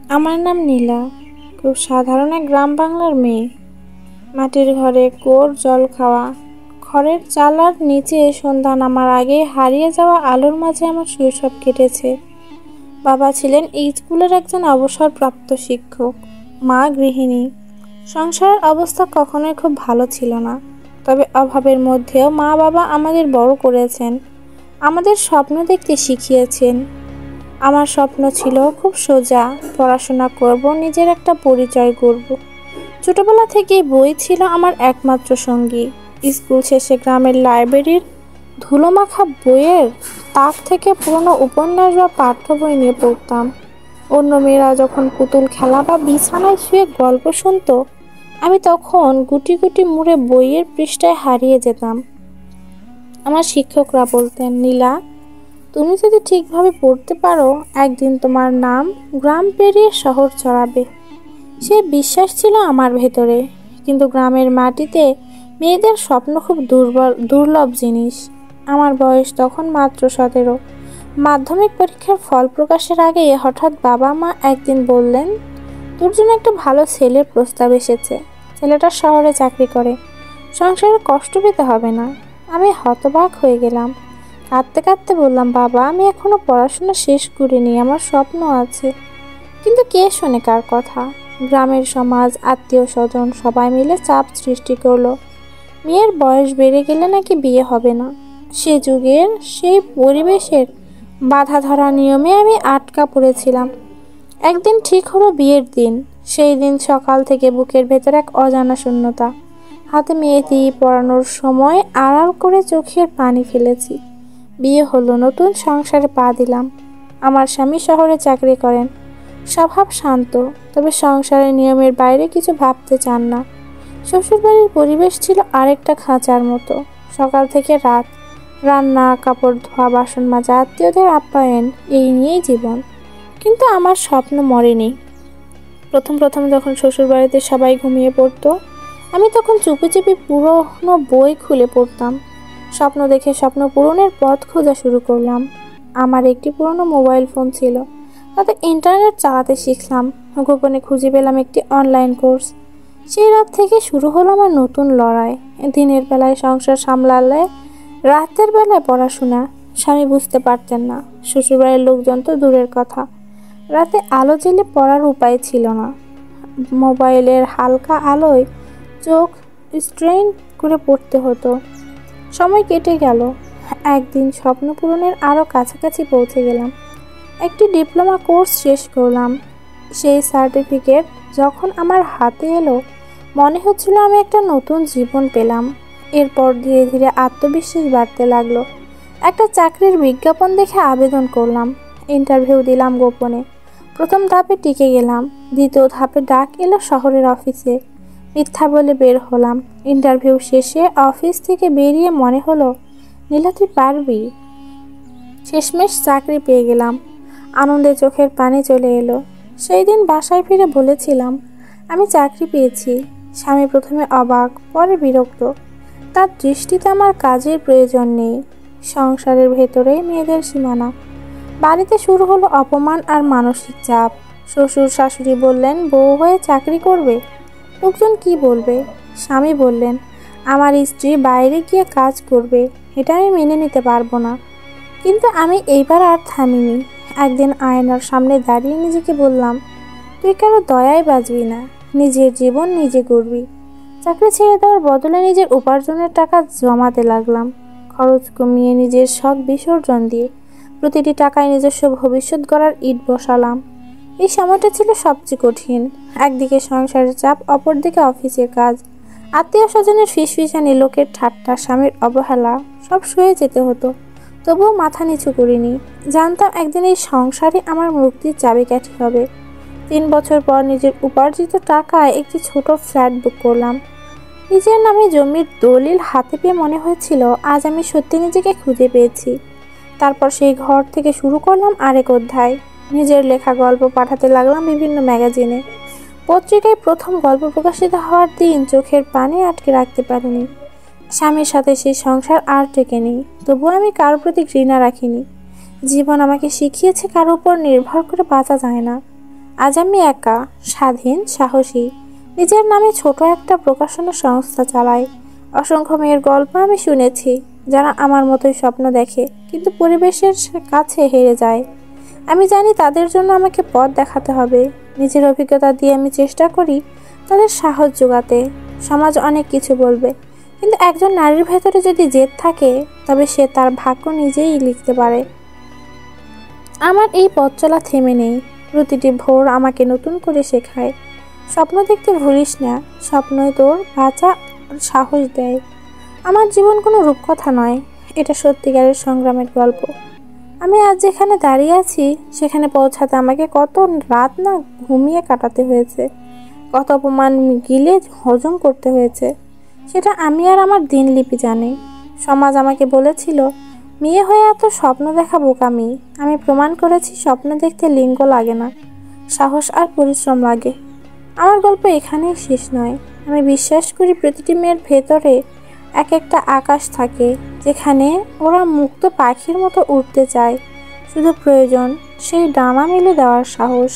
আমার নাম নীলা। খুব সাধারণ এক গ্রাম বাংলার মেয়ে। মাটির ঘরে কুয়োর জল খাওয়া, খড়ের চালার নিচে সন্ধ্যা নামার আগে হারিয়ে যাওয়া আলোর মাঝে আমার শৈশব কেটেছে। বাবা ছিলেন এই স্কুলের একজন অবসরপ্রাপ্ত শিক্ষক, মা গৃহিণী। সংসারের অবস্থা কখনোই খুব ভালো ছিল না, তবে অভাবের মধ্যেও মা বাবা আমাদের বড় করেছেন, আমাদের স্বপ্ন দেখতে শিখিয়েছেন। আমার স্বপ্ন ছিল খুব সোজা, পড়াশোনা করব, নিজের একটা পরিচয় গড়ব। ছোটবেলা থেকেই বই ছিল আমার একমাত্র সঙ্গী। স্কুল শেষে গ্রামের লাইব্রেরির ধুলোমাখা বইয়ের তাক থেকে পুরনো উপন্যাস বা পাঠ্য বই নিয়ে পড়তাম। অন্য মেয়েরা যখন পুতুল খেলা বা বিছানায় শুয়ে গল্প শুনতো, আমি তখন গুটি গুটি মুড়ে বইয়ের পৃষ্ঠায় হারিয়ে যেতাম। আমার শিক্ষকরা বলতেন, নীলা, তুমি যদি ঠিকভাবে পড়তে পারো, একদিন তোমার নাম গ্রাম পেরিয়ে শহর ছড়াবে। সে বিশ্বাস ছিল আমার ভেতরে। কিন্তু গ্রামের মাটিতে মেয়েদের স্বপ্ন খুব দুর্লভ জিনিস। আমার বয়স তখন মাত্র 17। মাধ্যমিক পরীক্ষার ফল প্রকাশের আগে হঠাৎ বাবা মা একদিন বললেন, তোর জন্য একটা ভালো ছেলের প্রস্তাব এসেছে। ছেলেটা শহরে চাকরি করে, সংসারে কষ্ট পেতে হবে না। আমি হতবাক হয়ে গেলাম। কাঁদতে কাঁদতে বললাম, বাবা, আমি এখনো পড়াশোনা শেষ করিনি, আমার স্বপ্ন আছে। কিন্তু কে শোনে কার কথা? গ্রামের সমাজ, আত্মীয় স্বজন সবাই মিলে চাপ সৃষ্টি করলো। মেয়ের বয়স বেড়ে গেলে নাকি বিয়ে হবে না। সে যুগের সেই পরিবেশের বাধা ধরা নিয়মে আমি আটকা পড়েছিলাম। একদিন ঠিক হলো বিয়ের দিন। সেই দিন সকাল থেকে বুকের ভেতর এক অজানা শূন্যতা। হাতে মেহেদি পরানোর সময় আড়াল করে চোখের পানি ফেলেছি। বিয়ে হলো, নতুন সংসারে পা দিলাম। আমার স্বামী শহরে চাকরি করেন, স্বভাব শান্ত, তবে সংসারের নিয়মের বাইরে কিছু ভাবতে চান না। শ্বশুরবাড়ির পরিবেশ ছিল আরেকটা খাঁচার মতো। সকাল থেকে রাত, রান্না, কাপড় ধোয়া, বাসন মাজা, আত্মীয়দের আপ্যায়ন, এই নিয়েই জীবন। কিন্তু আমার স্বপ্ন মরেনি। প্রথম প্রথম যখন শ্বশুরবাড়িতে সবাই ঘুমিয়ে পড়তো, আমি তখন চুপি চুপি পুরনো বই খুলে পড়তাম। স্বপ্ন দেখে স্বপ্ন পূরণের পথ খোঁজা শুরু করলাম। আমার একটি পুরনো মোবাইল ফোন ছিল, তাতে ইন্টারনেট চালাতে শিখলাম। গোপনে খুঁজে পেলাম একটি অনলাইন কোর্স। সেই রাত থেকে শুরু হলো আমার নতুন লড়াই। দিনের বেলায় সংসার সামলালে, রাতের বেলায় পড়াশোনা। স্বামী বুঝতে পারতেন না, শ্বশুরবাড়ির লোকজন তো দূরের কথা। রাতে আলো জ্বেলে পড়ার উপায় ছিল না। মোবাইলের হালকা আলোয় চোখ স্ট্রেইন করে পড়তে হতো। সময় কেটে গেল। একদিন স্বপ্ন পূরণের আরও কাছাকাছি পৌঁছে গেলাম। একটি ডিপ্লোমা কোর্স শেষ করলাম। সেই সার্টিফিকেট যখন আমার হাতে এলো, মনে হচ্ছিল আমি একটা নতুন জীবন পেলাম। এরপর ধীরে ধীরে আত্মবিশ্বাস বাড়তে লাগলো। একটা চাকরির বিজ্ঞাপন দেখে আবেদন করলাম। ইন্টারভিউ দিলাম গোপনে। প্রথম ধাপে টিকে গেলাম। দ্বিতীয় ধাপে ডাক এলো শহরের অফিসে। মিথ্যা বলে বের হলাম। ইন্টারভিউ শেষে অফিস থেকে বেরিয়ে মনে হলো, নীলা, তুই পারবি। শেষমেশ চাকরি পেয়ে গেলাম। আনন্দে চোখের পানি চলে এলো। সেই দিন বাসায় ফিরে বলেছিলাম, আমি চাকরি পেয়েছি। স্বামী প্রথমে অবাক, পরে বিরক্ত। তার দৃষ্টিতে আমার কাজের প্রয়োজন নেই। সংসারের ভেতরেই মেয়েদের সীমানা। বাড়িতে শুরু হলো অপমান আর মানসিক চাপ। শ্বশুর শাশুড়ি বললেন, বউ হয়ে চাকরি করবে, লোকজন কি বলবে? স্বামী বললেন, আমার স্ত্রী বাইরে গিয়ে কাজ করবে, এটা আমি মেনে নিতে পারবো না। কিন্তু আমি এইবার আর থামিনি। একদিন আয়নার সামনে দাঁড়িয়ে নিজেকে বললাম, তুই কারো দয়ায় বাঁচবি না, নিজের জীবন নিজে গড়বি। চাকরি ছেড়ে দেওয়ার বদলে নিজের উপার্জনের টাকা জমাতে লাগলাম। খরচ কমিয়ে নিজের শখ বিসর্জন দিয়ে প্রতিটি টাকায় নিজস্ব ভবিষ্যৎ গড়ার ইট বসালাম। এই সময়টা ছিল সবচেয়ে কঠিন। একদিকে সংসারের চাপ, অপরদিকে অফিসের কাজ, আত্মীয় স্বজনের ফিসফিসানি, লোকের ঠাট্টা, স্বামীর অবহেলা, সব সয়ে যেতে হতো। তবুও মাথা নিচু করিনি। জানতাম একদিন এই সংসারে আমার মুক্তির চাবিকাঠি হবে। 3 বছর পর নিজের উপার্জিত টাকায় একটি ছোট ফ্ল্যাট বুক করলাম। নিজের নামে জমির দলিল হাতে পেয়ে মনে হয়েছিল, আজ আমি সত্যি নিজেকে খুঁজে পেয়েছি। তারপর সেই ঘর থেকে শুরু করলাম আরেক অধ্যায়। নিজের লেখা গল্প পাঠাতে লাগলাম বিভিন্ন ম্যাগাজিনে। পত্রিকায় প্রথম গল্প প্রকাশিত হওয়ার দিন চোখের পানি আটকে রাখতে পারিনি। স্বামীর সাথে সেই সংসার আর টেকেনি। তবুও আমি কারোর প্রতি ঘৃণা রাখিনি। জীবন আমাকে শিখিয়েছে কারোর উপর নির্ভর করে বাঁচা যায় না। আজ আমি একা, স্বাধীন, সাহসী। নিজের নামে ছোট একটা প্রকাশনা সংস্থা চালাই। অসংখ্য মেয়ের গল্প আমি শুনেছি, যারা আমার মতোই স্বপ্ন দেখে কিন্তু পরিবেশের কাছে হেরে যায়। আমি জানি তাদের জন্য আমাকে পথ দেখাতে হবে। নিজের অভিজ্ঞতা দিয়ে আমি চেষ্টা করি তাদের সাহস জোগাতে। সমাজ অনেক কিছু বলবে, কিন্তু একজন নারীর ভেতরে যদি জেদ থাকে, তবে সে তার ভাগ্য নিজেই লিখতে পারে। আমার এই পথ চলা থেমে নেই। প্রতিটি ভোর আমাকে নতুন করে শেখায়, স্বপ্ন দেখতে ভুলিস না, স্বপ্নই তোর বাঁচা সাহস দেয়। আমার জীবন কোনো রূপকথা নয়, এটা সত্যিকারের সংগ্রামের গল্প। আমি আজ যেখানে দাঁড়িয়ে আছি, সেখানে পৌঁছাতে আমাকে কত রাত না ঘুমিয়ে কাটাতে হয়েছে, কত অপমান গিলে হজম করতে হয়েছে, সেটা আমি আর আমার দিনলিপি জানি। সমাজ আমাকে বলেছিল, মেয়ে হয়ে এত স্বপ্ন দেখা বোকামি। আমি প্রমাণ করেছি স্বপ্ন দেখতে লিঙ্গ লাগে না, সাহস আর পরিশ্রম লাগে। আমার গল্প এখানেই শেষ নয়। আমি বিশ্বাস করি প্রতিটি মেয়ের ভেতরে এক একটা আকাশ থাকে, যেখানে ওরা মুক্ত পাখির মতো উড়তে চায়। শুধু প্রয়োজন সেই ডানা মেলে দেওয়ার সাহস।